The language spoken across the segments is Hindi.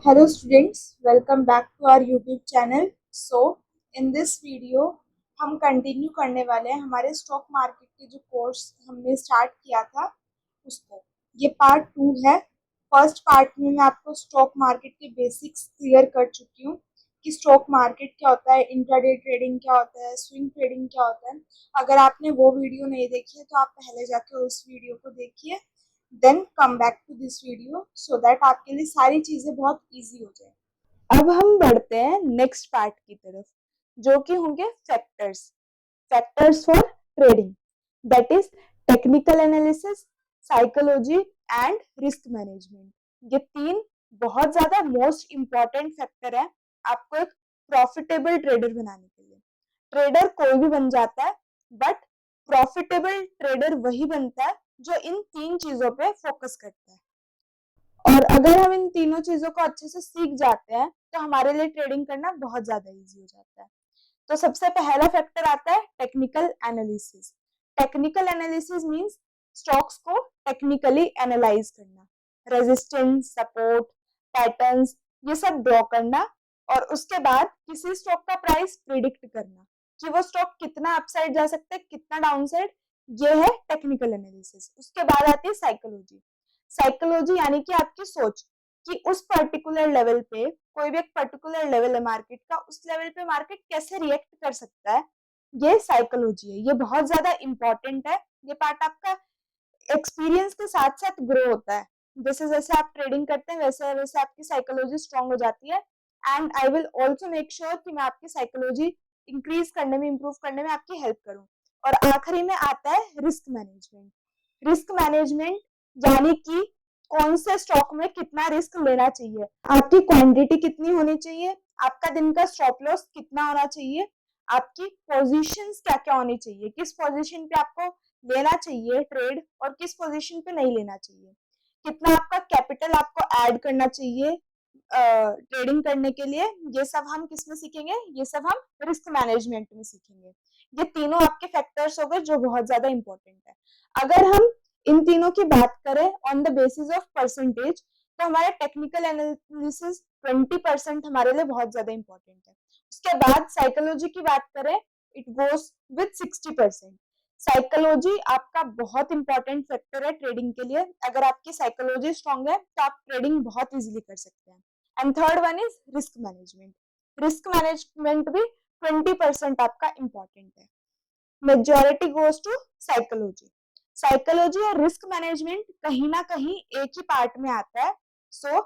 Hello students, welcome back to our YouTube channel. So, in this video हम कंटिन्यू करने वाले हैं हमारे स्टॉक मार्केट के जो कोर्स हमने स्टार्ट किया था उसको। ये पार्ट 2 है। फर्स्ट पार्ट में मैं आपको स्टॉक मार्केट के बेसिक्स क्लियर कर चुकी हूँ कि स्टॉक मार्केट क्या होता है, इंट्राडे ट्रेडिंग क्या होता है, स्विंग ट्रेडिंग क्या होता है। अगर आपने वो वीडियो नहीं देखी है तो आप पहले जाके उस वीडियो को देखिए, then come back to this video so that आपके लिए सारी चीजें बहुत इजी हो जाए। अब हम बढ़ते हैं नेक्स्ट पार्ट की तरफ, जो कि होंगे factors for trading, that is technical analysis, psychology and risk management. ये तीन बहुत ज्यादा मोस्ट इंपॉर्टेंट फैक्टर है आपको एक प्रॉफिटेबल ट्रेडर बनाने के लिए। ट्रेडर कोई भी बन जाता है, बट प्रॉफिटेबल ट्रेडर वही बनता है जो इन तीन चीजों पे फोकस करता है। और अगर हम इन तीनों चीजों को अच्छे से सीख जाते हैं तो हमारे लिए ट्रेडिंग करना बहुत ज्यादा इजी हो जाता है। तो सबसे पहला फैक्टर आता है technical analysis. Technical analysis means stocks को टेक्निकली एनालाइज करना, रेजिस्टेंस, सपोर्ट, पैटर्न्स, ये सब ड्रॉ करना, और उसके बाद किसी स्टॉक का प्राइस प्रिडिक्ट करना कि वो स्टॉक कितना अपसाइड जा सकता है, कितना डाउनसाइड। ये है टेक्निकल एनालिसिस। उसके बाद आती है साइकोलॉजी। साइकोलॉजी यानी कि आपकी सोच कि उस पर्टिकुलर लेवल पे, कोई भी एक पर्टिकुलर लेवल है मार्केट का, उस लेवल पे मार्केट कैसे रिएक्ट कर सकता है, ये साइकोलॉजी है। ये बहुत ज्यादा इंपॉर्टेंट है। ये पार्ट आपका एक्सपीरियंस के साथ साथ ग्रो होता है। जैसे जैसे आप ट्रेडिंग करते हैं वैसे वैसे आपकी साइकोलॉजी स्ट्रांग हो जाती है। And I will also make sure कि मैं आपकी साइकोलॉजी इंक्रीज करने में, इंप्रूव करने में आपकी हेल्प करूं। और आखिरी में आता है रिस्क मैनेजमेंट। रिस्क मैनेजमेंट यानी कि कौन से स्टॉक में कितना रिस्क लेना चाहिए, आपकी क्वांटिटी कितनी होनी चाहिए, आपका दिन का स्टॉप लॉस कितना होना चाहिए, आपकी पोजीशंस क्या क्या होनी चाहिए, किस पोजीशन पे आपको लेना चाहिए ट्रेड और किस पोजीशन पे नहीं लेना चाहिए, कितना आपका कैपिटल आपको ऐड करना चाहिए ट्रेडिंग करने के लिए। ये सब हम किस में सीखेंगे, ये सब हम रिस्क मैनेजमेंट में सीखेंगे। ये तीनों आपके फैक्टर्स हो गए जो बहुत ज्यादा इंपॉर्टेंट है। अगर हम इन तीनों की बात करें on the basis of percentage, तो हमारे टेक्निकल एनालिसिस 20% हमारे लिए बहुत ज्यादा इंपॉर्टेंट है। उसके बाद साइकोलॉजी की बात करें, इट गोस विद 60%। साइकोलॉजी आपका बहुत इंपॉर्टेंट फैक्टर है ट्रेडिंग के लिए। अगर आपकी साइकोलॉजी स्ट्रांग है तो आप ट्रेडिंग बहुत इजीली कर सकते हैं। And third one is risk management. Risk management भी 20% आपका इंपॉर्टेंट है। Majority goes to psychology. Psychology और रिस्क मैनेजमेंट कहीं ना कहीं एक ही पार्ट में आता है। So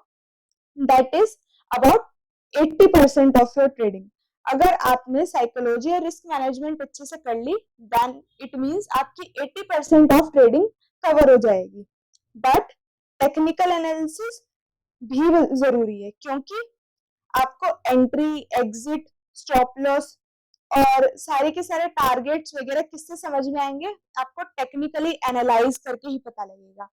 that is about 80% of your trading. अगर आपने साइकोलॉजी और रिस्क मैनेजमेंट अच्छे से कर ली, देन इट मींस आपकी 80% ऑफ ट्रेडिंग कवर हो जाएगी। बट टेक्निकल एनालिसिस भी जरूरी है, क्योंकि आपको एंट्री, एग्जिट, स्टॉप लॉस और सारे के सारे टारगेट्स वगैरह किससे समझ में आएंगे, आपको टेक्निकली एनालाइज करके ही पता लगेगा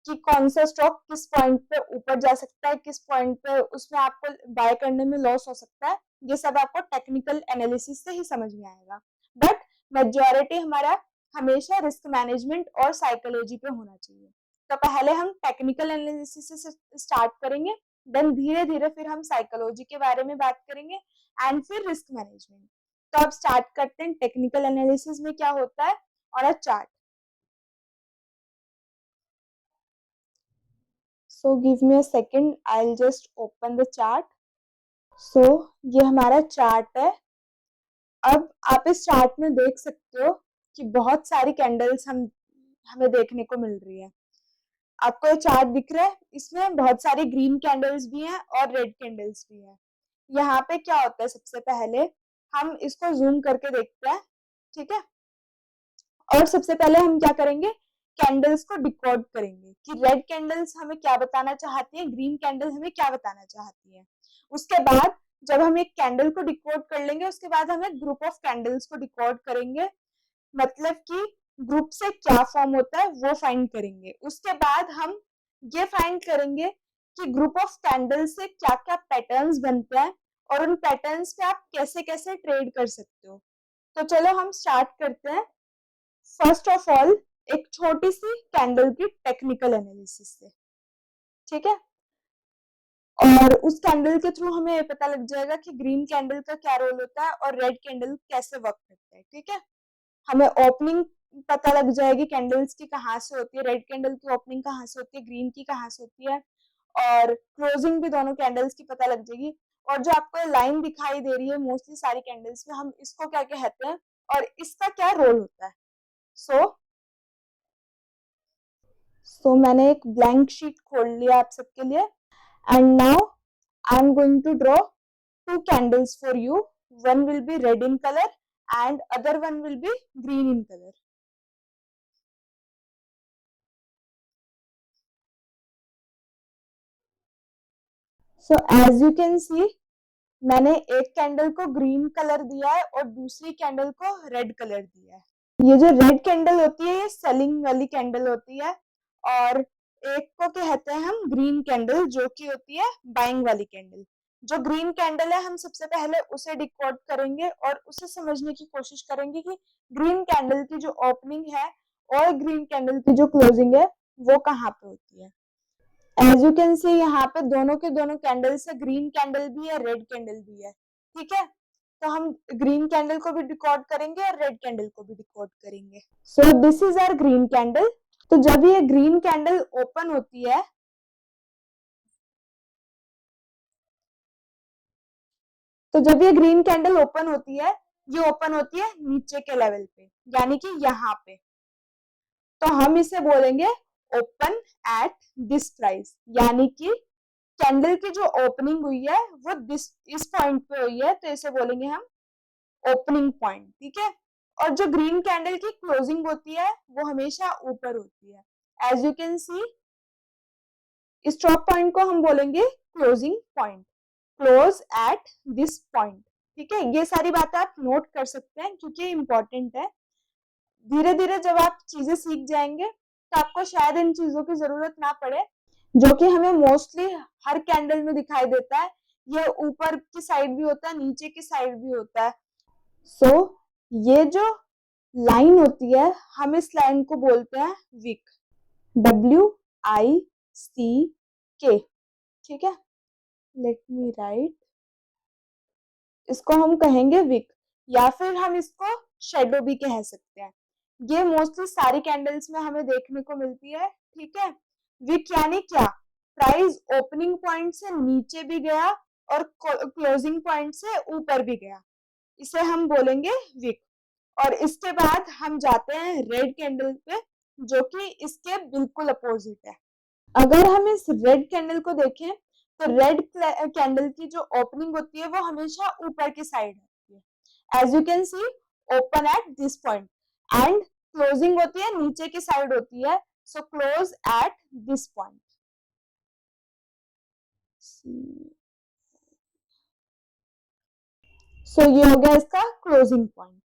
कि कौन सा स्टॉक किस पॉइंट पे ऊपर जा सकता है, किस पॉइंट पे उसमें आपको बाय करने में लॉस हो सकता है। ये सब आपको टेक्निकल एनालिसिस से ही समझ में आएगा। बट मेजॉरिटी हमारा हमेशा रिस्क मैनेजमेंट और साइकोलॉजी पे होना चाहिए। तो पहले हम टेक्निकल एनालिसिस से स्टार्ट करेंगे, देन धीरे धीरे फिर हम साइकोलॉजी के बारे में बात करेंगे एंड फिर रिस्क मैनेजमेंट। तो अब स्टार्ट करते हैं टेक्निकल एनालिसिस में क्या होता है और अ chart. So give me a second, I'll just open the chart. So ये हमारा चार्ट है। अब आप इस चार्ट में देख सकते हो कि बहुत सारी कैंडल्स हमें देखने को मिल रही है। आपको ये चार्ट दिख रहा है, इसमें बहुत सारी ग्रीन कैंडल्स भी हैं और रेड कैंडल्स भी हैं। यहाँ पे क्या होता है, सबसे पहले हम इसको जूम करके देखते हैं, ठीक है। और सबसे पहले हम क्या करेंगे, कैंडल्स को डिकोड करेंगे कि रेड कैंडल्स हमें क्या बताना चाहती है, ग्रीन कैंडल हमें क्या बताना चाहती है। उसके बाद जब हम एक कैंडल को डिकोड कर लेंगे, उसके बाद हम एक ग्रुप ऑफ कैंडल्स को डिकोड करेंगे, मतलब कि ग्रुप से क्या फॉर्म होता है वो फाइंड करेंगे। उसके बाद हम ये फाइंड करेंगे कि ग्रुप ऑफ कैंडल से क्या क्या पैटर्न्स बनते हैं और उन पैटर्न्स पे आप कैसे कैसे ट्रेड कर सकते हो। तो चलो हम स्टार्ट करते हैं फर्स्ट ऑफ ऑल एक छोटी सी कैंडल की टेक्निकल एनालिसिस से, ठीक है। और उस कैंडल के थ्रू हमें ये पता लग जाएगा कि ग्रीन कैंडल का क्या रोल होता है और रेड कैंडल कैसे वर्क करता है। ठीक है, हमें ओपनिंग पता लग जाएगी कैंडल्स की कहाँ से होती है, रेड कैंडल की ओपनिंग कहाँ से होती है, ग्रीन की कहाँ से होती है, और क्लोजिंग भी दोनों कैंडल्स की पता लग जाएगी। और जो आपको लाइन दिखाई दे रही है मोस्टली सारी कैंडल्स में, हम इसको क्या कहते हैं और इसका क्या रोल होता है। सो मैंने एक ब्लैंक शीट खोल लिया आप सबके लिए, and now I am going to draw two candles for you. One will be red in color and other one will be green in color. So as you can see, मैंने एक कैंडल को ग्रीन कलर दिया है और दूसरी कैंडल को रेड कलर दिया है। ये जो रेड कैंडल होती है ये सेलिंग वाली कैंडल होती है और एक को कहते हैं हम ग्रीन कैंडल जो कि होती है बाइंग वाली कैंडल। जो ग्रीन कैंडल है हम सबसे पहले उसे डिकोड करेंगे और उसे समझने की कोशिश करेंगे कि ग्रीन कैंडल की जो ओपनिंग है और ग्रीन कैंडल की जो क्लोजिंग है वो कहाँ पे होती है। एज यू कैन सी यहाँ पे दोनों के दोनों कैंडल्स है, ग्रीन कैंडल भी है रेड कैंडल भी है। ठीक है, तो हम ग्रीन कैंडल को भी डिकोड करेंगे और रेड कैंडल को भी डिकोड करेंगे। So this is our green candle. तो जब ये ग्रीन कैंडल ओपन होती है जब ये ग्रीन कैंडल ओपन होती है, ये ओपन होती है नीचे के लेवल पे, यानी कि यहाँ पे, तो हम इसे बोलेंगे ओपन एट दिस प्राइस, यानी कि कैंडल की जो ओपनिंग हुई है वो इस पॉइंट पे हुई है, तो इसे बोलेंगे हम ओपनिंग पॉइंट। ठीक है, और जो ग्रीन कैंडल की क्लोजिंग होती है वो हमेशा ऊपर होती है। एज यू कैन सी इस टॉप पॉइंट को हम बोलेंगे closing point, close at this point. ठीक है, ये सारी बातें आप नोट कर सकते हैं क्योंकि इंपॉर्टेंट है। धीरे धीरे जब आप चीजें सीख जाएंगे तो आपको शायद इन चीजों की जरूरत ना पड़े, जो कि हमें मोस्टली हर कैंडल में दिखाई देता है। ये ऊपर की साइड भी होता है, नीचे की साइड भी होता है। सो ये जो लाइन होती है हम इस लाइन को बोलते हैं विक, WICK। ठीक है, लेट मी राइट, इसको हम कहेंगे विक या फिर हम इसको शेडो भी कह सकते हैं। ये मोस्टली सारी कैंडल्स में हमें देखने को मिलती है। ठीक है, विक यानी क्या, प्राइस ओपनिंग पॉइंट से नीचे भी गया और क्लोजिंग पॉइंट से ऊपर भी गया, इसे हम बोलेंगे विक। और इसके बाद हम जाते हैं रेड कैंडल पे, जो कि इसके बिल्कुल अपोजिट है। अगर हम इस रेड कैंडल को देखें तो रेड कैंडल की जो ओपनिंग होती है वो हमेशा ऊपर की साइड होती है। As you can see open at this point, and closing होती है नीचे की साइड होती है, so close at this point. So ये हो गया इसका क्लोजिंग पॉइंट।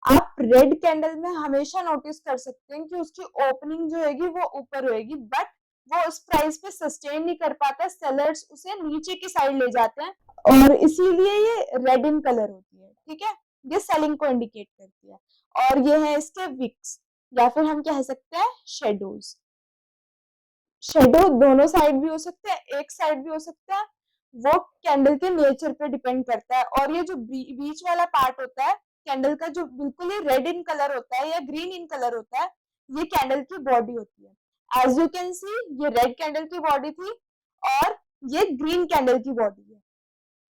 आप रेड कैंडल में हमेशा नोटिस कर सकते हैं कि उसकी ओपनिंग जो होगी वो ऊपर होगी, बट वो उस प्राइस पे सस्टेन नहीं कर पाता, सेलर्स उसे नीचे की साइड ले जाते हैं और इसीलिए ये रेड इन कलर होती है। ठीक है, ये सेलिंग को इंडिकेट करती है। और ये है इसके विक्स या फिर हम कह सकते हैं शेडोज। शेडो दोनों साइड भी हो सकते हैं, एक साइड भी हो सकता है, वो कैंडल के नेचर पे डिपेंड करता है। और ये जो बीच वाला पार्ट होता है कैंडल का, जो बिल्कुल ही रेड इन कलर होता है या ग्रीन इन कलर होता है, ये कैंडल की बॉडी होती है। एज यू कैन सी ये रेड कैंडल की बॉडी थी और ये ग्रीन कैंडल की बॉडी है।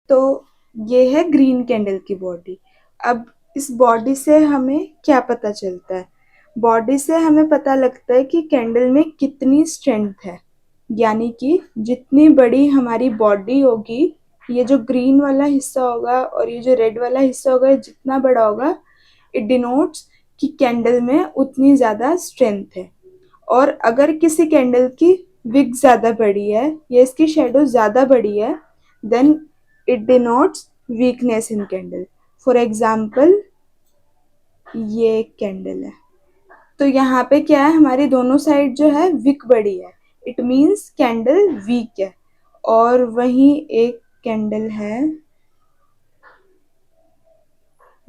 तो ये है ग्रीन कैंडल की बॉडी। अब इस बॉडी से हमें क्या पता चलता है, बॉडी से हमें पता लगता है कि कैंडल में कितनी स्ट्रेंथ है, यानी कि जितनी बड़ी हमारी बॉडी होगी, ये जो ग्रीन वाला हिस्सा होगा और ये जो रेड वाला हिस्सा होगा, जितना बड़ा होगा इट डिनोट्स कि कैंडल में उतनी ज़्यादा स्ट्रेंथ है। और अगर किसी कैंडल की विक ज़्यादा बड़ी है या इसकी शेडो ज़्यादा बड़ी है, then it denotes weakness in candle. For example ये एक कैंडल है, तो यहाँ पे क्या है, हमारी दोनों साइड जो है विक बड़ी है, इट मीन्स कैंडल वीक है। और वहीं एक कैंडल है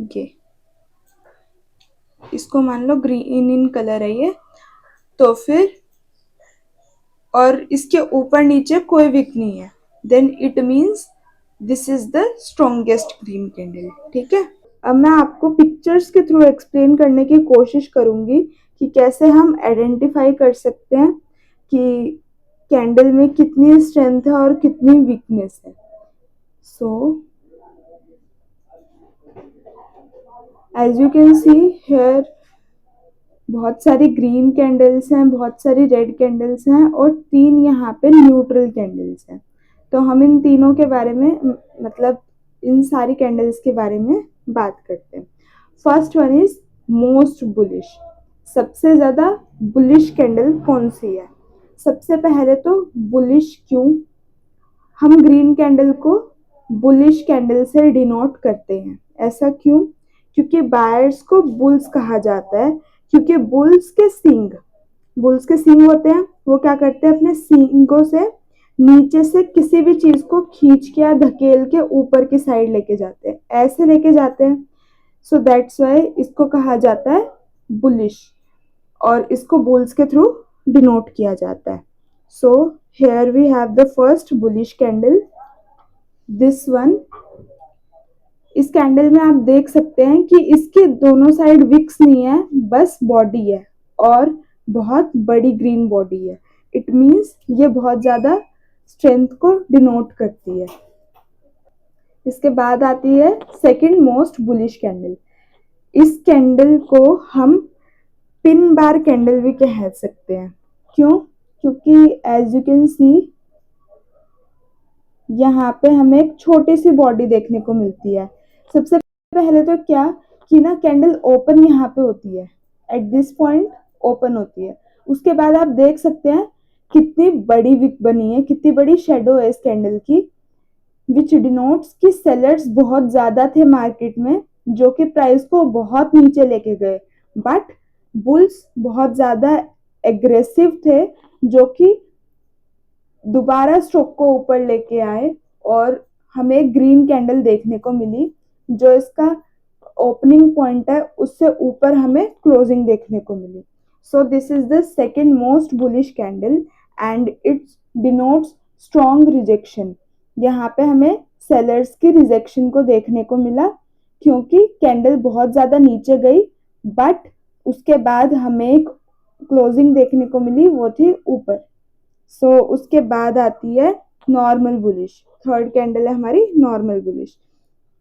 ये, इसको मान लो ग्रीन इन कलर है ये, तो फिर और इसके ऊपर नीचे कोई विक नहीं है, then it means this is the strongest green candle. ठीक है, अब मैं आपको पिक्चर्स के थ्रू एक्सप्लेन करने की कोशिश करूंगी कि कैसे हम आइडेंटिफाई कर सकते हैं कि कैंडल में कितनी स्ट्रेंथ है और कितनी वीकनेस है। So as you can see here बहुत सारी ग्रीन कैंडल्स हैं, बहुत सारी रेड कैंडल्स हैं और 3 यहाँ पे न्यूट्रल कैंडल्स हैं। तो हम इन तीनों के बारे में मतलब इन सारी कैंडल्स के बारे में बात करते हैं। First one is most bullish. सबसे ज़्यादा बुलिश कैंडल कौन सी है? सबसे पहले तो बुलिश क्यों? हम ग्रीन कैंडल को बुलिश कैंडल से डिनोट करते हैं। ऐसा क्यों? क्योंकि बायर्स को बुल्स कहा जाता है, क्योंकि बुल्स के सींग होते हैं। वो क्या करते हैं, अपने सींगों से नीचे से किसी भी चीज को खींच के या धकेल के ऊपर की साइड लेके जाते हैं, ऐसे लेके जाते हैं। सो दैट्स वाई इसको कहा जाता है बुलिश और इसको बुल्स के थ्रू डिनोट किया जाता है। So here we have the first bullish candle, this one. इस कैंडल में आप देख सकते हैं कि इसके दोनों साइड विक्स नहीं है, बस बॉडी है और बहुत बड़ी ग्रीन बॉडी है। इट मीन्स ये बहुत ज़्यादा स्ट्रेंथ को डिनोट करती है। इसके बाद आती है सेकंड मोस्ट बुलिश कैंडल। इस कैंडल को हम पिन बार कैंडल भी कह सकते हैं। क्यों? क्योंकि एज यू कैन सी यहाँ पे हमें एक छोटी सी बॉडी देखने को मिलती है। सबसे पहले तो क्या कि ना कैंडल ओपन यहाँ पे होती है, एट दिस पॉइंट ओपन होती है। उसके बाद आप देख सकते हैं कितनी बड़ी विक बनी है, कितनी बड़ी शेडो है इस कैंडल की, विच डिनोट्स कि सेलर्स बहुत ज्यादा थे मार्केट में, जो कि प्राइस को बहुत नीचे लेके गए। बट बुल्स बहुत ज्यादा एग्रेसिव थे, जो कि दोबारा स्टॉक को ऊपर लेके आए और हमें ग्रीन कैंडल देखने को मिली, जो इसका ओपनिंग पॉइंट है उससे ऊपर हमें क्लोजिंग देखने को मिली। So this is the second most bullish candle and it's denotes strong rejection. यहाँ पे हमें सेलर्स की रिजेक्शन को देखने को मिला, क्योंकि कैंडल बहुत ज्यादा नीचे गई बट उसके बाद हमें एक क्लोजिंग देखने को मिली, वो थी ऊपर। सो उसके बाद आती है नॉर्मल बुलिश। थर्ड कैंडल है हमारी नॉर्मल बुलिश।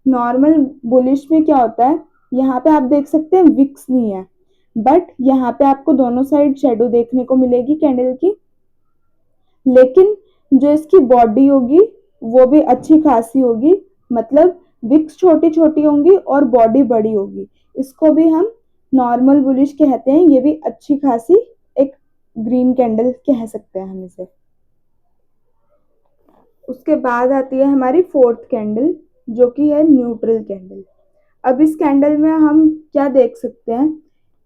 नॉर्मल बुलिश में क्या होता है, यहाँ पे आप देख सकते हैं विक्स नहीं है, बट यहाँ पे आपको दोनों साइड शेडो देखने को मिलेगी कैंडल की, लेकिन जो इसकी बॉडी होगी वो भी अच्छी खासी होगी। मतलब विक्स छोटी छोटी होंगी और बॉडी बड़ी होगी। इसको भी हम नॉर्मल बुलिश कहते हैं। ये भी अच्छी खासी एक ग्रीन कैंडल कह सकते हैं हम इसे। उसके बाद आती है हमारी फोर्थ कैंडल, जो कि है न्यूट्रल कैंडल। अब इस कैंडल में हम क्या देख सकते हैं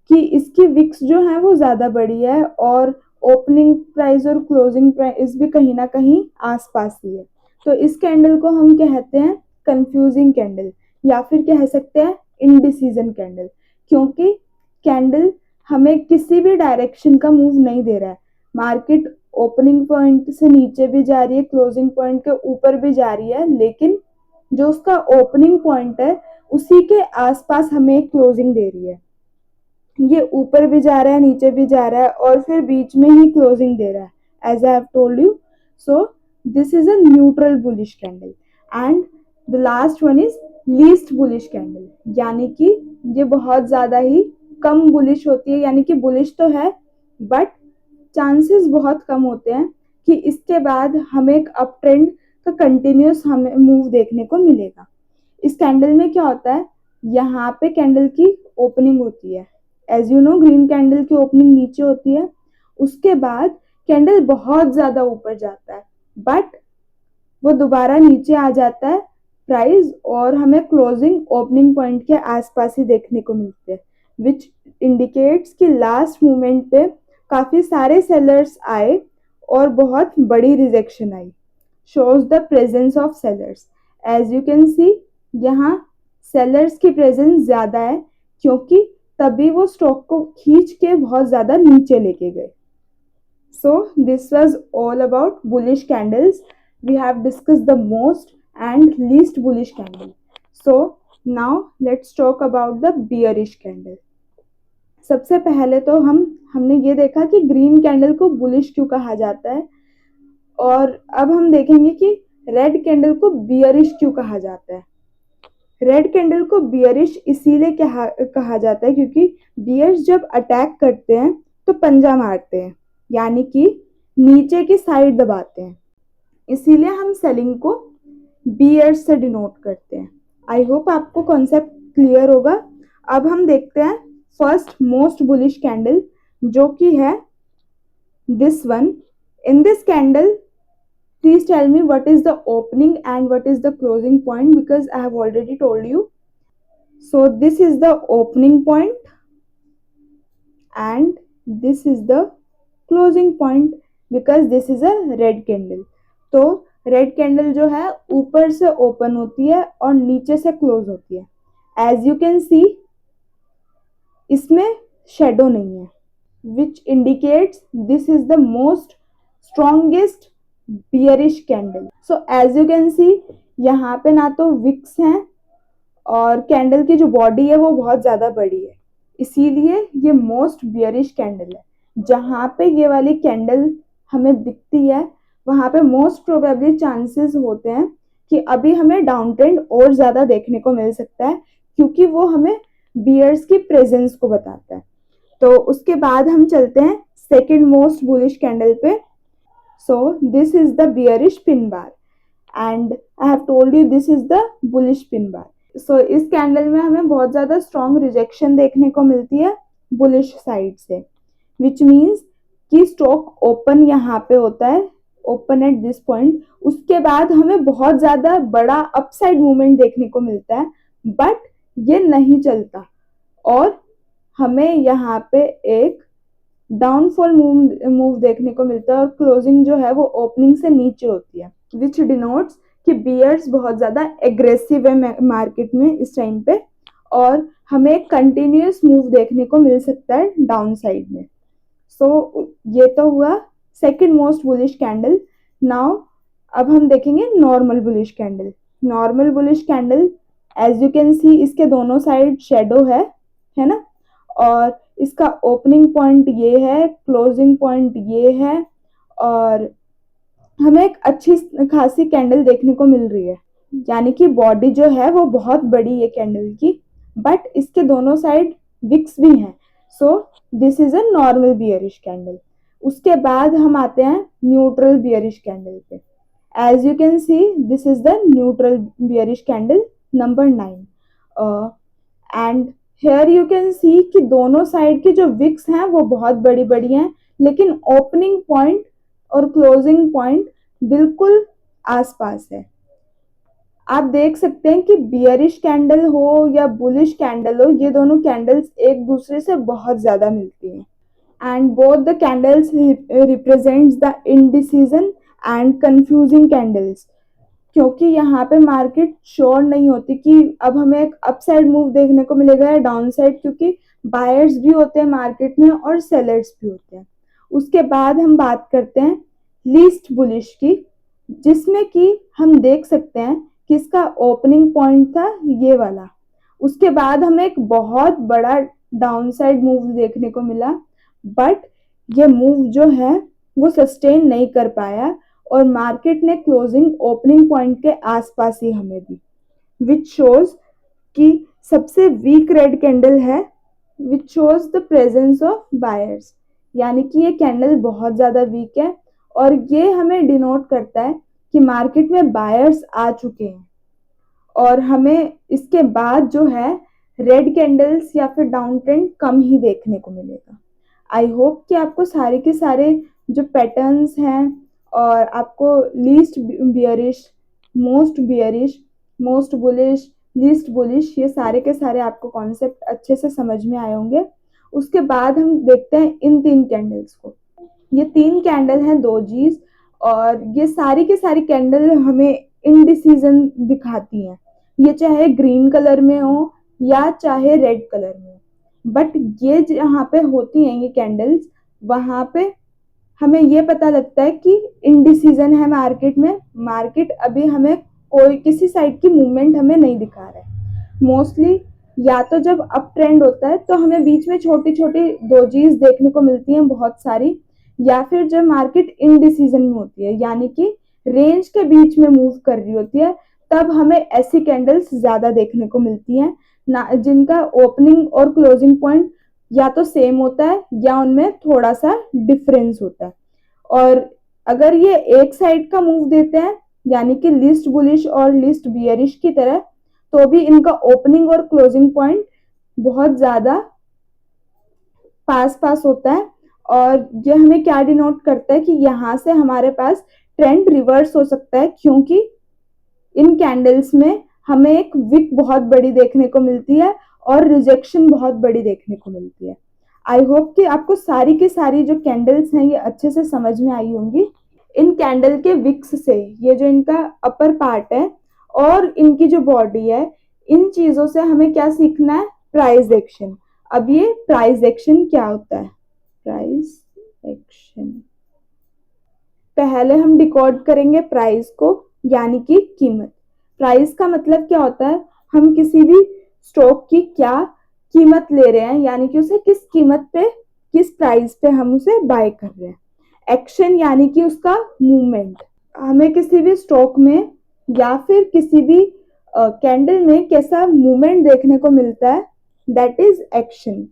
कि इसकी विक्स जो है वो ज़्यादा बड़ी है और ओपनिंग प्राइस और क्लोजिंग प्राइस भी कहीं ना कहीं आसपास ही है। तो इस कैंडल को हम कहते हैं कंफ्यूजिंग कैंडल या फिर कह सकते हैं इनडिसीजन कैंडल, क्योंकि कैंडल हमें किसी भी डायरेक्शन का मूव नहीं दे रहा है। मार्केट ओपनिंग पॉइंट से नीचे भी जा रही है, क्लोजिंग पॉइंट के ऊपर भी जा रही है, लेकिन जो उसका ओपनिंग पॉइंट है उसी के आसपास हमें एक क्लोजिंग दे रही है। ये ऊपर भी जा रहा है, नीचे भी जा रहा है और फिर बीच में ही क्लोजिंग दे रहा है, as I have told you. So this is a neutral bullish candle and the last one is least bullish candle, यानी कि ये बहुत ज्यादा ही कम बुलिश होती है। यानी कि बुलिश तो है बट चांसेस बहुत कम होते हैं कि इसके बाद हमें एक अप ट्रेंड का कंटिन्यूस हमें मूव देखने को मिलेगा। इस कैंडल में क्या होता है, यहाँ पे कैंडल की ओपनिंग होती है। As you know green candle की ओपनिंग नीचे होती है, उसके बाद कैंडल बहुत ज्यादा ऊपर जाता है बट वो दोबारा नीचे आ जाता है प्राइस और हमें क्लोजिंग ओपनिंग पॉइंट के आसपास ही देखने को मिलते हैं, विच इंडिकेट्स कि लास्ट मोमेंट पे काफी सारे सेलर्स आए और बहुत बड़ी रिजेक्शन आई, shows the presence of sellers. As you can see यहाँ सेलर्स की प्रेजेंस ज्यादा है, क्योंकि तभी वो स्टॉक को खींच के बहुत ज्यादा नीचे लेके गए। So this was all about bullish candles. we have discussed the most and least bullish candle. So now let's talk about the bearish candle. सबसे पहले तो हमने ये देखा कि ग्रीन कैंडल को बुलिश क्यों कहा जाता है, और अब हम देखेंगे कि रेड कैंडल को बियरिश क्यों कहा जाता है। रेड कैंडल को बियरिश इसीलिए कहा जाता है क्योंकि बियर्स जब अटैक करते हैं तो पंजा मारते हैं, यानी कि नीचे की साइड दबाते हैं, इसीलिए हम सेलिंग को बियर्स से डिनोट करते हैं। आई होप आपको कॉन्सेप्ट क्लियर होगा। अब हम देखते हैं फर्स्ट मोस्ट बुलिश कैंडल, जो कि है this one. In this candle, please tell me what is the opening and what is the closing point, because I have already told you. So this is the opening point and this is the closing point, because this is a red candle. तो रेड कैंडल जो है ऊपर से ओपन होती है और नीचे से क्लोज होती है। एज यू कैन सी इसमें शेडो नहीं है, which indicates this is the most strongest bearish candle. So as you can see यहाँ पे ना तो विक्स हैं और कैंडल की जो बॉडी है वो बहुत ज़्यादा बड़ी है, इसीलिए ये मोस्ट बियरिश कैंडल है। जहाँ पे ये वाली कैंडल हमें दिखती है वहाँ पे मोस्ट प्रोबेबली चांसेस होते हैं कि अभी हमें डाउन ट्रेंड और ज़्यादा देखने को मिल सकता है, क्योंकि वो हमें बियर्स की प्रेजेंस को बताता है। तो उसके बाद हम चलते हैं सेकेंड मोस्ट बुलिश कैंडल पे। So this is the bearish pin bar and I have told you this is the bullish pin bar. So इस कैंडल में हमें बहुत ज़्यादा स्ट्रॉन्ग रिजेक्शन देखने को मिलती है बुलिश साइड से, which means कि स्टॉक ओपन यहाँ पे होता है, ओपन एट दिस पॉइंट। उसके बाद हमें बहुत ज़्यादा बड़ा अपसाइड मूवमेंट देखने को मिलता है, बट ये नहीं चलता और हमें यहाँ पे एक डाउनफॉल मूव देखने को मिलता है और क्लोजिंग जो है वो ओपनिंग से नीचे होती है, विच डिनोट्स कि बियर्स बहुत ज़्यादा एग्रेसिव है मार्केट में इस टाइम पे, और हमें एक कंटिन्यूस मूव देखने को मिल सकता है डाउन साइड में। सो ये तो हुआ second most bullish candle. Now अब हम देखेंगे normal bullish candle. Normal bullish candle as you can see इसके दोनों साइड शेडो है ना, और इसका ओपनिंग पॉइंट ये है, क्लोजिंग पॉइंट ये है, और हमें एक अच्छी खासी कैंडल देखने को मिल रही है, यानी कि बॉडी जो है वो बहुत बड़ी है कैंडल की, बट इसके दोनों साइड विक्स भी हैं। So this is a normal bearish candle. उसके बाद हम आते हैं न्यूट्रल बियरिश कैंडल पे। As you can see this is the neutral bearish candle number 9 and here you can see कि दोनों साइड की जो विक्स हैं वो बहुत बड़ी बड़ी हैं, लेकिन ओपनिंग पॉइंट और क्लोजिंग पॉइंट बिल्कुल आसपास है। आप देख सकते हैं कि बियरिश कैंडल हो या बुलिश कैंडल हो, ये दोनों कैंडल्स एक दूसरे से बहुत ज़्यादा मिलती हैं, and both the candles represents the indecision and confusing candles, क्योंकि यहाँ पे मार्केट श्योर नहीं होती कि अब हमें एक अपसाइड मूव देखने को मिलेगा या डाउन साइड, क्योंकि बायर्स भी होते हैं मार्केट में और सेलर्स भी होते हैं। उसके बाद हम बात करते हैं लीस्ट बुलिश की, जिसमें कि हम देख सकते हैं कि इसका ओपनिंग पॉइंट था ये वाला। उसके बाद हमें एक बहुत बड़ा डाउन साइड मूव देखने को मिला, बट ये मूव जो है वो सस्टेन नहीं कर पाया और मार्केट ने क्लोजिंग ओपनिंग पॉइंट के आसपास ही हमें दी, विच शोज कि सबसे वीक रेड कैंडल है, which shows the presence of buyers, यानी कि ये कैंडल बहुत ज़्यादा वीक है और ये हमें डिनोट करता है कि मार्केट में बायर्स आ चुके हैं और हमें इसके बाद जो है रेड कैंडल्स या फिर डाउन ट्रेंड कम ही देखने को मिलेगा। आई होप कि आपको सारे के सारे जो पैटर्न्स हैं और आपको least bearish, most bullish, least bullish, ये सारे के सारे आपको कॉन्सेप्ट अच्छे से समझ में आए होंगे। उसके बाद हम देखते हैं इन 3 कैंडल्स को। ये 3 कैंडल हैं दोजीज, और ये सारी की सारी कैंडल हमें इनडिसीजन दिखाती हैं, ये चाहे ग्रीन कलर में हो या चाहे रेड कलर में हो, बट ये जहाँ पे होती हैं ये कैंडल्स, वहाँ पे हमें ये पता लगता है कि इनडिसीजन है मार्केट में, मार्केट अभी हमें कोई किसी साइड की मूवमेंट हमें नहीं दिखा रहा है। मोस्टली या तो जब अप ट्रेंड होता है तो हमें बीच में छोटी छोटी डोजीज देखने को मिलती हैं बहुत सारी, या फिर जब मार्केट इनडिसीजन में होती है यानी कि रेंज के बीच में मूव कर रही होती है, तब हमें ऐसी कैंडल्स ज्यादा देखने को मिलती हैं ना, जिनका ओपनिंग और क्लोजिंग पॉइंट या तो सेम होता है या उनमें थोड़ा सा डिफरेंस होता है। और अगर ये एक साइड का मूव देते हैं यानी कि लिस्ट बुलिश और लिस्ट बियरिश की तरह, तो भी इनका ओपनिंग और क्लोजिंग पॉइंट बहुत ज्यादा पास पास होता है। और ये हमें क्या डिनोट करता है कि यहाँ से हमारे पास ट्रेंड रिवर्स हो सकता है, क्योंकि इन कैंडल्स में हमें एक विक बहुत बड़ी देखने को मिलती है और रिजेक्शन बहुत बड़ी देखने को मिलती है। आई होप कि आपको सारी की सारी जो कैंडल्स हैं ये अच्छे से समझ में आई होंगी। इन कैंडल के विक्स से, ये जो इनका अपर पार्ट है और इनकी जो बॉडी है, इन चीजों से हमें क्या सीखना है? Price action. अब ये प्राइस एक्शन क्या होता है? प्राइस एक्शन, पहले हम डिकोड करेंगे प्राइस को, यानी कि कीमत। प्राइस का मतलब क्या होता है? हम किसी भी स्टॉक की क्या कीमत ले रहे हैं, यानी कि उसे किस कीमत पे, किस प्राइस पे हम उसे बाय कर रहे हैं। एक्शन यानी कि उसका मूवमेंट। हमें किसी भी स्टॉक में या फिर किसी भी कैंडल में कैसा मूवमेंट देखने को मिलता है, that is action.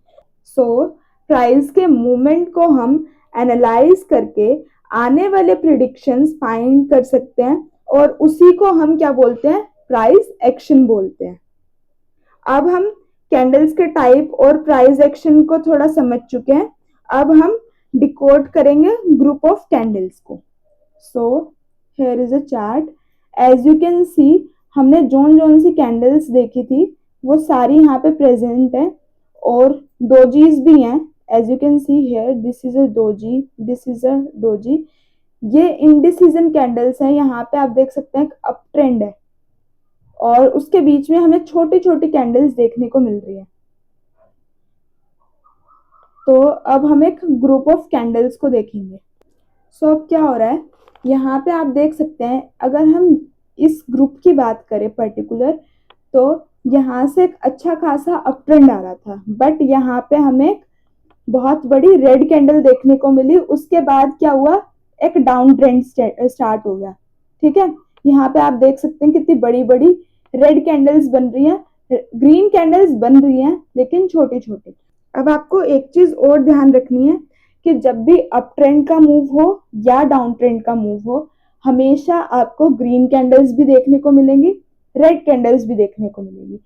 So price के मूवमेंट को हम एनालाइज करके आने वाले प्रिडिक्शंस फाइंड कर सकते हैं, और उसी को हम क्या बोलते हैं? प्राइस एक्शन बोलते हैं। अब हम कैंडल्स के टाइप और प्राइस एक्शन को थोड़ा समझ चुके हैं, अब हम डिकोड करेंगे ग्रुप ऑफ कैंडल्स को। So here is a chart. As you can see, हमने जोन जोन सी कैंडल्स देखी थी वो सारी यहाँ पे प्रेजेंट है, और डोजीज भी हैं। As you can see here, this is a doji, this is a doji. ये इंडिसीजन कैंडल्स हैं। यहाँ पे आप देख सकते हैं अप ट्रेंड है और उसके बीच में हमें छोटी छोटी कैंडल्स देखने को मिल रही है। तो अब हम एक ग्रुप ऑफ कैंडल्स को देखेंगे। सो अब क्या हो रहा है, यहाँ पे आप देख सकते हैं, अगर हम इस ग्रुप की बात करें पर्टिकुलर, तो यहाँ से एक अच्छा खासा अप ट्रेंड आ रहा था, बट यहाँ पे हमें बहुत बड़ी रेड कैंडल देखने को मिली। उसके बाद क्या हुआ? एक डाउन ट्रेंड स्टार्ट हो गया। ठीक है, यहाँ पे आप देख सकते हैं कितनी बड़ी बड़ी रेड कैंडल्स बन रही हैं, ग्रीन कैंडल्स बन रही हैं, लेकिन छोटी छोटी। अब आपको एक चीज और ध्यान रखनी है कि जब भी अप ट्रेंड का मूव हो या डाउन ट्रेंड का मूव हो, हमेशा आपको ग्रीन कैंडल्स भी देखने को मिलेंगी, रेड कैंडल्स भी देखने को मिलेंगी।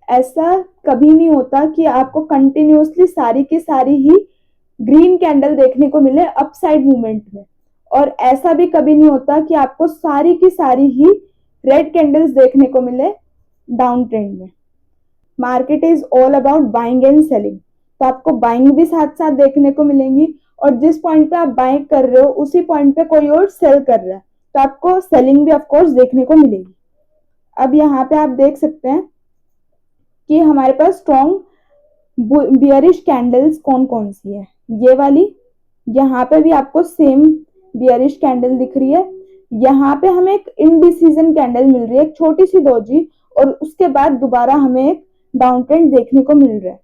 ऐसा कभी नहीं होता कि आपको कंटिन्यूअसली सारी की सारी ही ग्रीन कैंडल देखने को मिले अपसाइड मूवमेंट में, और ऐसा भी कभी नहीं होता कि आपको सारी की सारी ही रेड कैंडल्स देखने को मिले डाउन ट्रेंड में। Market is all about buying and selling, तो आपको बाइंग भी साथ साथ देखने को मिलेंगी, और जिस पॉइंट पे आप बाइंग कर रहे हो उसी पॉइंट पे कोई और सेल कर रहा है, तो आपको सेलिंग भी ऑफ कोर्स देखने को मिलेगी। अब यहाँ पे आप देख सकते हैं कि हमारे पास स्ट्रॉन्ग बियरिश कैंडल्स कौन कौन सी है। ये वाली, यहाँ पे भी आपको सेम बियरिश कैंडल दिख रही है। यहाँ पे हमें एक इनडिसीजन कैंडल मिल रही है, एक छोटी सी दोजी, और उसके बाद दोबारा हमें एक डाउन ट्रेंड देखने को मिल रहा है।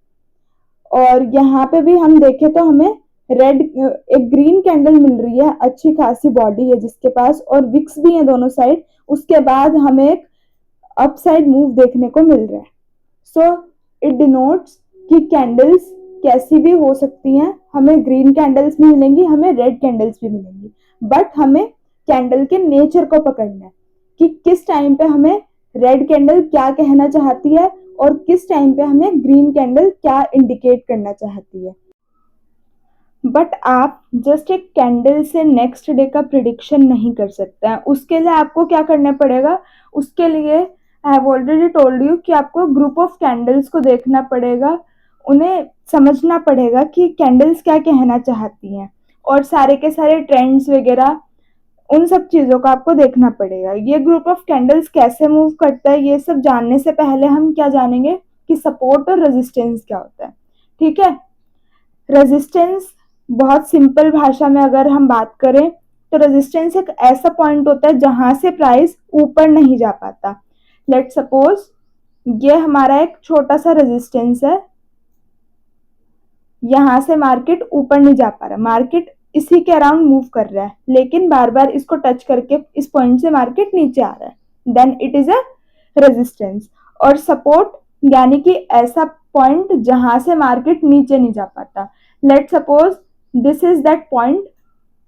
और यहाँ पे भी हम देखें तो हमें रेड, एक ग्रीन कैंडल मिल रही है, अच्छी खासी बॉडी है जिसके पास, और विक्स भी है दोनों साइड। उसके बाद हमें एक अपसाइड मूव देखने को मिल रहा है। सो इट डिनोट्स कि कैंडल्स कैसी भी हो सकती हैं, हमें ग्रीन कैंडल्स भी मिलेंगी, हमें रेड कैंडल्स भी मिलेंगी, बट हमें कैंडल के नेचर को पकड़ना है कि किस टाइम पे हमें रेड कैंडल क्या कहना चाहती है और किस टाइम पे हमें ग्रीन कैंडल क्या इंडिकेट करना चाहती है। बट आप जस्ट एक कैंडल से नेक्स्ट डे का प्रिडिक्शन नहीं कर सकते हैं। उसके लिए आपको क्या करना पड़ेगा? उसके लिए I have already told you कि आपको ग्रुप ऑफ कैंडल्स को देखना पड़ेगा, उन्हें समझना पड़ेगा कि कैंडल्स क्या कहना चाहती हैं, और सारे के सारे ट्रेंड्स वगैरह उन सब चीज़ों का आपको देखना पड़ेगा। ये ग्रुप ऑफ कैंडल्स कैसे मूव करता है, ये सब जानने से पहले हम क्या जानेंगे कि सपोर्ट और रेजिस्टेंस क्या होता है। ठीक है, रेजिस्टेंस बहुत सिंपल भाषा में अगर हम बात करें तो रेजिस्टेंस एक ऐसा पॉइंट होता है जहां से प्राइस ऊपर नहीं जा पाता। लेट सपोज ये हमारा एक छोटा सा रेजिस्टेंस है, यहां से मार्केट ऊपर नहीं जा पा रहा, मार्केट इसी के अराउंड मूव कर रहा है, लेकिन बार बार इसको टच करके इस पॉइंट से मार्केट नीचे आ रहा है, then it is a resistance. और सपोर्ट यानी कि ऐसा पॉइंट जहां से मार्केट नीचे नहीं जा पाता। Let suppose this is that point,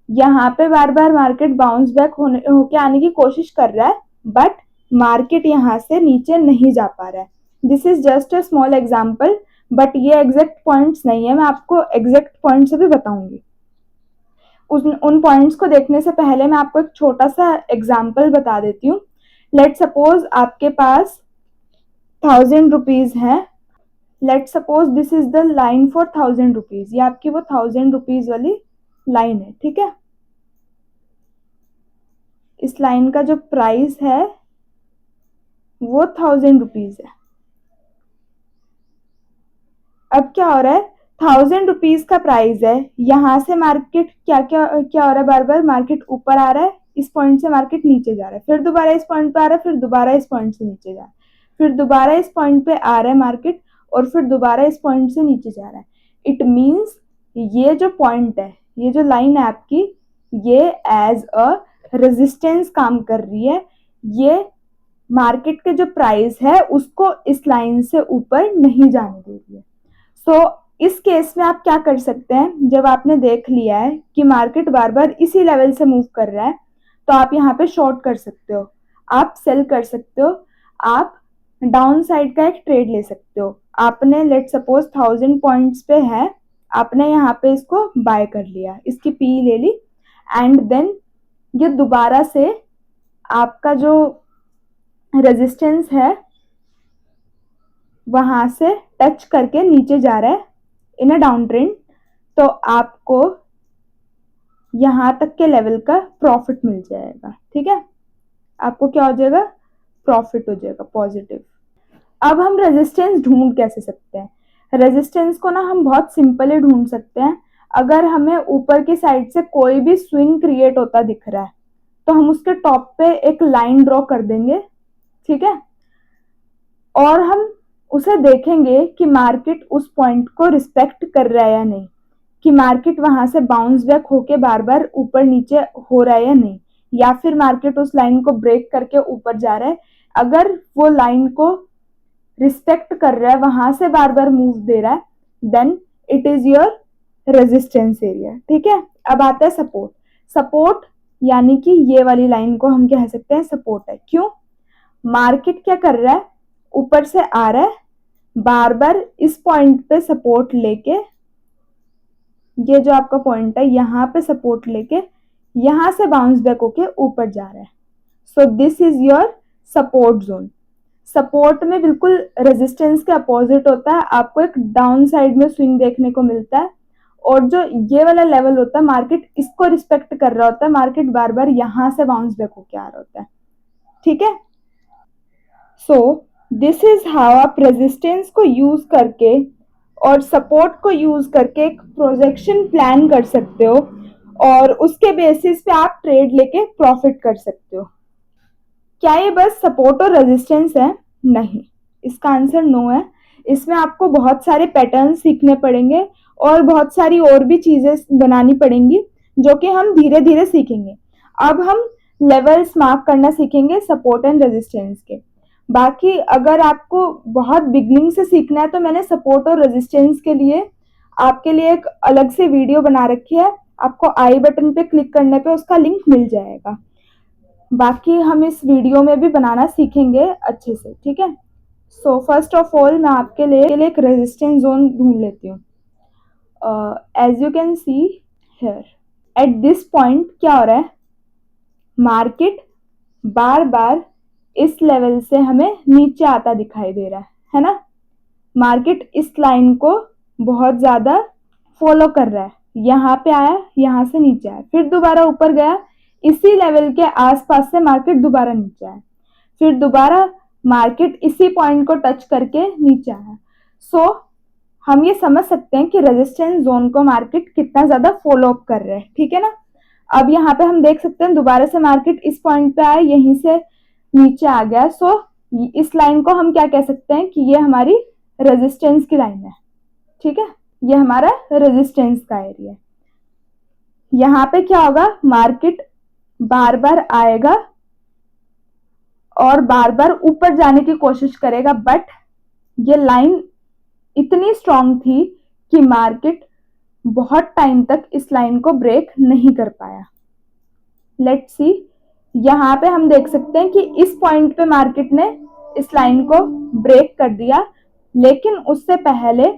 यहाँ पे बार बार मार्केट बाउंस बैक होके आने की कोशिश कर रहा है, बट मार्केट यहाँ से नीचे नहीं जा पा रहा है। This is just a small example, but ये एग्जैक्ट पॉइंट्स नहीं है, मैं आपको एग्जैक्ट पॉइंट्स भी बताऊंगी। उन पॉइंट्स को देखने से पहले मैं आपको एक छोटा सा एग्जाम्पल बता देती हूँ। लेट सपोज आपके पास 1000 रुपीज है, let suppose this is the line for 1000 rupees, ये आपकी वो 1000 रुपीज वाली लाइन है, ठीक है। इस लाइन का जो प्राइस है वो 1000 रुपीज है। अब क्या हो रहा है, 1000 रुपीज का प्राइस है, यहां से मार्केट क्या क्या क्या हो रहा है, बार बार मार्केट ऊपर आ रहा है, इस पॉइंट से मार्केट नीचे जा रहा है, फिर दोबारा इस पॉइंट पे आ रहा है, फिर दोबारा इस पॉइंट से नीचे जा रहा है, फिर दोबारा इस पॉइंट पे आ रहा है मार्केट, और फिर दोबारा इस पॉइंट से नीचे जा रहा है। इट मीन्स ये जो पॉइंट है, ये जो लाइन है आपकी, ये एज अ रेजिस्टेंस काम कर रही है। ये मार्केट के जो प्राइस है उसको इस लाइन से ऊपर नहीं जाने दे रही है। सो इस केस में आप क्या कर सकते हैं, जब आपने देख लिया है कि मार्केट बार बार इसी लेवल से मूव कर रहा है, तो आप यहाँ पे शॉर्ट कर सकते हो, आप सेल कर सकते हो, आप डाउन साइड का एक ट्रेड ले सकते हो। आपने लेट सपोज 1000 पॉइंट्स पे है, आपने यहाँ पे इसको बाय कर लिया, इसकी पी ले ली, एंड देन ये दोबारा से आपका जो रेजिस्टेंस है वहां से टच करके नीचे जा रहा है इन अ डाउन ट्रेंड, तो आपको यहां तक के लेवल का प्रॉफिट मिल जाएगा, ठीक है। आपको क्या हो जाएगा, प्रॉफिट हो जाएगा पॉजिटिव। अब हम रेजिस्टेंस ढूंढ कैसे सकते हैं, रेजिस्टेंस को ना हम बहुत सिंपली ढूंढ सकते हैं। अगर हमें ऊपर की साइड से कोई भी स्विंग क्रिएट होता दिख रहा है, तो हम उसके टॉप पे एक लाइन ड्रॉ कर देंगे, ठीक है, और हम उसे देखेंगे कि मार्केट उस पॉइंट को रिस्पेक्ट कर रहा है या नहीं, कि मार्केट वहां से बाउंस बैक होके बार बार ऊपर नीचे हो रहा है या नहीं, या फिर मार्केट उस लाइन को ब्रेक करके ऊपर जा रहा है। अगर वो लाइन को रिस्पेक्ट कर रहा है, वहां से बार बार मूव दे रहा है, then it is your resistance area, ठीक है। अब आता है सपोर्ट। सपोर्ट यानी कि ये वाली लाइन को हम कह सकते हैं सपोर्ट है। क्यों, मार्केट क्या कर रहा है, ऊपर से आ रहा है, बार बार इस पॉइंट पे सपोर्ट लेके, ये जो आपका पॉइंट है यहाँ पे सपोर्ट लेके यहां से बाउंस बैक होके ऊपर जा रहा है। सो this is your support zone. Support में बिल्कुल रेजिस्टेंस के अपोजिट होता है, आपको एक डाउन साइड में स्विंग देखने को मिलता है, और जो ये वाला लेवल होता है मार्केट इसको रिस्पेक्ट कर रहा होता है, मार्केट बार बार यहां से बाउंस बैक होके आ रहा होता है, ठीक है। सो दिस इज हाउ आप रेजिस्टेंस को यूज करके और सपोर्ट को यूज करके एक प्रोजेक्शन प्लान कर सकते हो, और उसके बेसिस पे आप ट्रेड लेके प्रॉफिट कर सकते हो। क्या ये बस सपोर्ट और रेजिस्टेंस है? नहीं, इसका आंसर नो है। इसमें आपको बहुत सारे पैटर्न सीखने पड़ेंगे और बहुत सारी और भी चीजें बनानी पड़ेंगी, जो कि हम धीरे धीरे सीखेंगे। अब हम लेवल्स मार्क करना सीखेंगे सपोर्ट एंड रेजिस्टेंस के। बाकी अगर आपको बहुत बिगनिंग से सीखना है तो मैंने सपोर्ट और रेजिस्टेंस के लिए आपके लिए एक अलग से वीडियो बना रखी है, आपको आई बटन पे क्लिक करने पे उसका लिंक मिल जाएगा। बाकी हम इस वीडियो में भी बनाना सीखेंगे अच्छे से, ठीक है। सो फर्स्ट ऑफ ऑल मैं आपके लिए एक रेजिस्टेंस जोन ढूंढ लेती हूँ। As you can see here, at this point क्या हो रहा है, मार्केट बार बार इस लेवल से हमें नीचे आता दिखाई दे रहा है ना। मार्केट इस लाइन को बहुत ज्यादा फॉलो कर रहा है, यहाँ पे आया, यहाँ से नीचे आया, फिर दोबारा ऊपर गया, इसी लेवल के आसपास से मार्केट दोबारा नीचे आया, फिर दोबारा मार्केट इसी पॉइंट को टच करके नीचे आया। सो हम ये समझ सकते हैं कि रेजिस्टेंस जोन को मार्केट कितना ज्यादा फॉलो अप कर रहा है, ठीक है ना। अब यहाँ पे हम देख सकते हैं दोबारा से मार्केट इस पॉइंट पे आया, यहीं से नीचे आ गया। सो इस लाइन को हम क्या कह सकते हैं कि ये हमारी रेजिस्टेंस की लाइन है, ठीक है। ये हमारा रेजिस्टेंस का एरिया है। यहाँ पे क्या होगा, मार्केट बार बार आएगा और बार बार ऊपर जाने की कोशिश करेगा, बट ये लाइन इतनी स्ट्रांग थी कि मार्केट बहुत टाइम तक इस लाइन को ब्रेक नहीं कर पाया। लेट्स सी, यहाँ पे हम देख सकते हैं कि इस पॉइंट पे मार्केट ने इस लाइन को ब्रेक कर दिया, लेकिन उससे पहले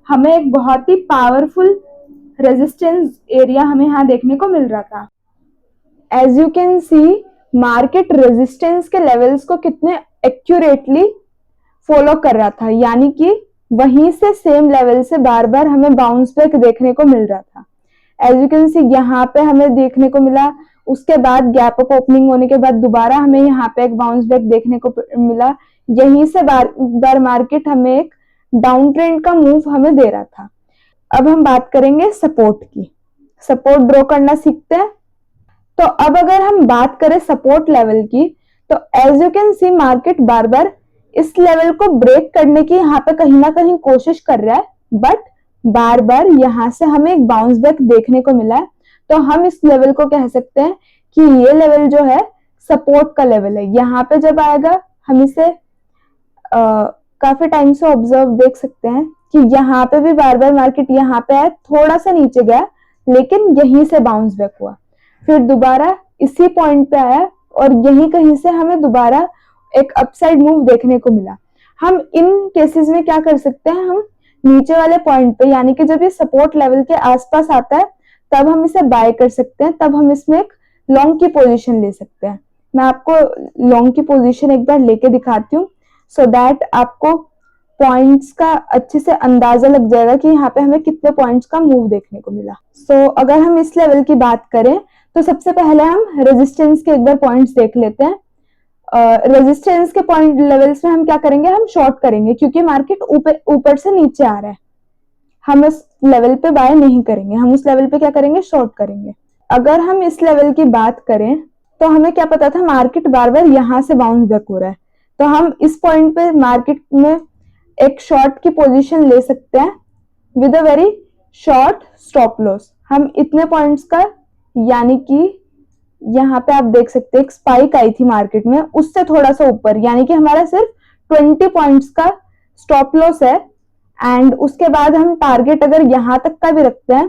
हमें एक बहुत ही पावरफुल रेजिस्टेंस एरिया हमें यहाँ देखने को मिल रहा था। As you can see, market resistance के लेवल्स को कितने एक्यूरेटली फॉलो कर रहा था, यानी कि वहीं से सेम लेवल से बार बार हमें बाउंस बैक देखने को मिल रहा था। एज यू कैन सी, यहाँ पे हमें देखने को मिला, उसके बाद गैप अप ओपनिंग होने के बाद दोबारा हमें यहाँ पे एक बाउंस बैक देखने को मिला। यहीं से बार बार मार्केट हमें एक डाउन ट्रेंड का मूव हमें दे रहा था। अब हम बात करेंगे सपोर्ट की। सपोर्ट ड्रॉ करना सीखते हैं। तो अब अगर हम बात करें सपोर्ट लेवल की, तो as you can see market बार बार इस लेवल को ब्रेक करने की यहाँ पे कहीं ना कहीं कोशिश कर रहा है, बट बार बार यहाँ से हमें एक बाउंस बैक देखने को मिला है। तो हम इस लेवल को कह सकते हैं कि ये लेवल जो है सपोर्ट का लेवल है। यहाँ पे जब आएगा, हम इसे काफी टाइम से ऑब्जर्व देख सकते हैं कि यहाँ पे भी बार बार मार्केट यहाँ पे आया, थोड़ा सा नीचे गया, लेकिन यहीं से बाउंस बैक हुआ, फिर दोबारा इसी पॉइंट पे आया और यहीं कहीं से हमें दोबारा एक अपसाइड मूव देखने को मिला। हम इन केसेस में क्या कर सकते हैं, हम नीचे वाले पॉइंट पे, यानी कि जब ये सपोर्ट लेवल के आसपास आता है तब हम इसे बाय कर सकते हैं, तब हम इसमें एक लॉन्ग की पोजीशन ले सकते हैं। मैं आपको लॉन्ग की पोजीशन एक बार लेके दिखाती हूँ, सो दैट आपको पॉइंट्स का अच्छे से अंदाजा लग जाएगा कि यहाँ पे हमें कितने पॉइंट्स का मूव देखने को मिला। सो अगर हम इस लेवल की बात करें तो सबसे पहले हम रेजिस्टेंस के एक बार पॉइंट्स देख लेते हैं। रेजिस्टेंस के पॉइंट लेवल्स में हम क्या करेंगे, हम शॉर्ट करेंगे, क्योंकि मार्केट ऊपर से नीचे आ रहा है। हम इस लेवल पे बाय नहीं करेंगे, हम उस लेवल पे क्या करेंगे, शॉर्ट करेंगे। अगर हम इस लेवल की बात करें तो हमें क्या पता था, मार्केट बार बार यहाँ से बाउंस बैक हो रहा है, तो हम इस पॉइंट पे मार्केट में एक शॉर्ट की पोजीशन ले सकते हैं with a very short stop loss. हम इतने पॉइंट्स का, यानी कि यहाँ पे आप देख सकते हैं एक स्पाइक आई थी मार्केट में, उससे थोड़ा सा ऊपर, यानी कि हमारा सिर्फ 20 पॉइंट्स का स्टॉप लॉस है। एंड उसके बाद हम टारगेट अगर यहाँ तक का भी रखते हैं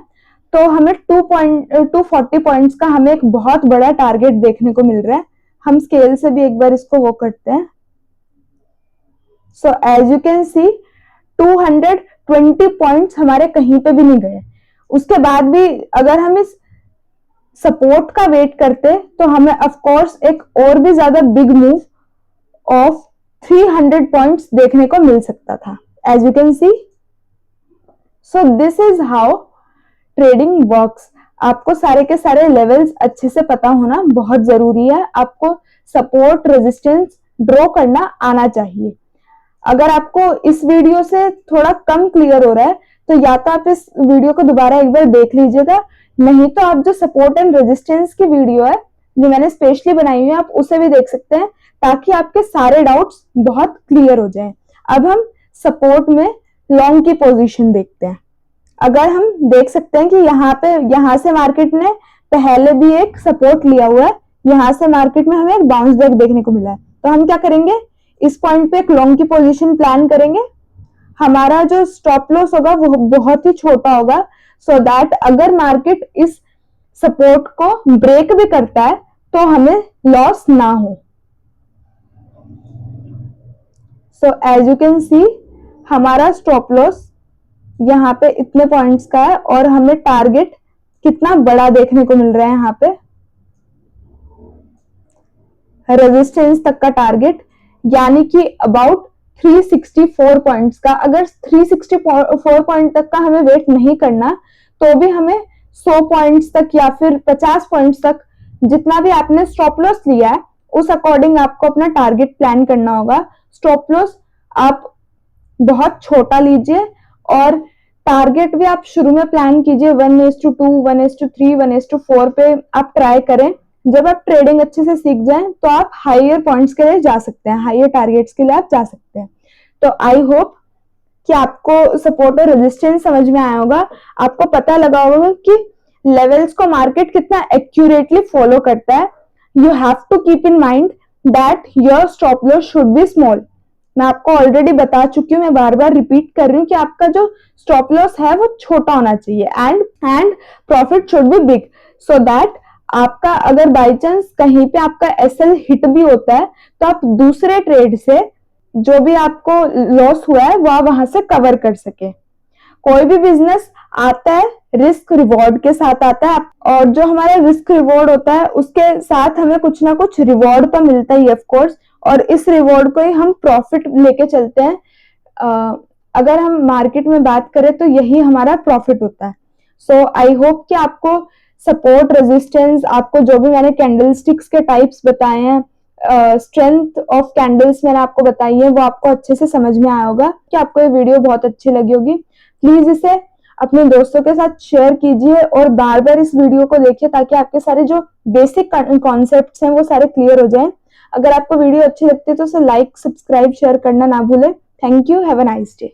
तो हमें 240 पॉइंट्स का हमें एक बहुत बड़ा टारगेट देखने को मिल रहा है। हम स्केल से भी एक बार इसको वो करते हैं। So as you can see 220 points हमारे कहीं पे भी नहीं गए। उसके बाद भी अगर हम इस सपोर्ट का वेट करते तो हमें ऑफ कोर्स एक और भी ज्यादा बिग मूव ऑफ 300 पॉइंट्स देखने को मिल सकता था, as you can see. So this is how trading works. आपको सारे के सारे लेवल्स अच्छे से पता होना बहुत जरूरी है। आपको सपोर्ट रेजिस्टेंस ड्रॉ करना आना चाहिए। अगर आपको इस वीडियो से थोड़ा कम क्लियर हो रहा है तो या तो आप इस वीडियो को दोबारा एक बार देख लीजिएगा, नहीं तो आप जो सपोर्ट एंड रेजिस्टेंस की वीडियो है जो मैंने स्पेशली बनाई हुई है, आप उसे भी देख सकते हैं, ताकि आपके सारे डाउट्स बहुत क्लियर हो जाएं। अब हम सपोर्ट में लॉन्ग की पोजीशन देखते हैं। अगर हम देख सकते हैं कि यहाँ से मार्केट ने पहले भी एक सपोर्ट लिया हुआ है, यहाँ से मार्केट में हमें एक बाउंस बैक देखने को मिला है, तो हम क्या करेंगे, इस पॉइंट पे एक लॉन्ग की पोजीशन प्लान करेंगे। हमारा जो स्टॉप लॉस होगा वो बहुत ही छोटा होगा, सो दैट अगर मार्केट इस सपोर्ट को ब्रेक भी करता है तो हमें लॉस ना हो। So as you can see हमारा स्टॉप लॉस यहाँ पे इतने पॉइंट्स का है और हमें टारगेट कितना बड़ा देखने को मिल रहा है, यहाँ पे रेजिस्टेंस तक का टारगेट, यानी कि अबाउट 364 पॉइंट्स का। अगर 364 पॉइंट तक का हमें वेट नहीं करना तो भी हमें 100 पॉइंट्स तक या फिर 50 पॉइंट्स तक, जितना भी आपने स्टॉप लॉस लिया है उस अकॉर्डिंग आपको अपना टारगेट प्लान करना होगा। स्टॉप लॉस आप बहुत छोटा लीजिए और टारगेट भी आप शुरू में प्लान कीजिए 1:2, 1:3, 1:4 पे आप ट्राई करें। जब आप ट्रेडिंग अच्छे से सीख जाएं तो आप हायर पॉइंट्स के लिए जा सकते हैं, हायर टारगेट्स के लिए आप जा सकते हैं। तो आई होप कि आपको सपोर्ट और रेजिस्टेंस समझ में आया होगा, आपको पता लगा होगा कि लेवल्स को मार्केट कितना एक्यूरेटली फॉलो करता है। You have to keep in mind that your stop loss should be small. मैं आपको ऑलरेडी बता चुकी हूँ, मैं बार बार रिपीट कर रही हूँ कि आपका जो स्टॉप लॉस है वो छोटा होना चाहिए and profit should be big, so that आपका अगर बाई चांस कहीं पे आपका एसएल हिट भी होता है तो आप दूसरे ट्रेड से जो भी आपको लॉस हुआ है वो आप वहां से कवर कर सके। कोई भी बिजनेस आता है रिस्क रिवॉर्ड के साथ आता है, और जो हमारा रिस्क रिवॉर्ड होता है उसके साथ हमें कुछ ना कुछ रिवॉर्ड तो मिलता ही ऑफ कोर्स, और इस रिवॉर्ड को ही हम प्रॉफिट लेके चलते हैं। अगर हम मार्केट में बात करें तो यही हमारा प्रॉफिट होता है। सो आई होप कि आपको सपोर्ट, रेजिस्टेंस, आपको जो भी मैंने कैंडल स्टिक्स के टाइप्स बताए हैं, स्ट्रेंथ ऑफ कैंडल्स मैंने आपको बताई है, वो आपको अच्छे से समझ में आया होगा कि आपको ये वीडियो बहुत अच्छी लगी होगी। प्लीज इसे अपने दोस्तों के साथ शेयर कीजिए और बार बार इस वीडियो को देखिए ताकि आपके सारे जो बेसिक कॉन्सेप्ट्स हैं वो सारे क्लियर हो जाएं। अगर आपको वीडियो अच्छी लगती है तो उसे लाइक, सब्सक्राइब, शेयर करना ना भूलें। Thank you, have a nice day.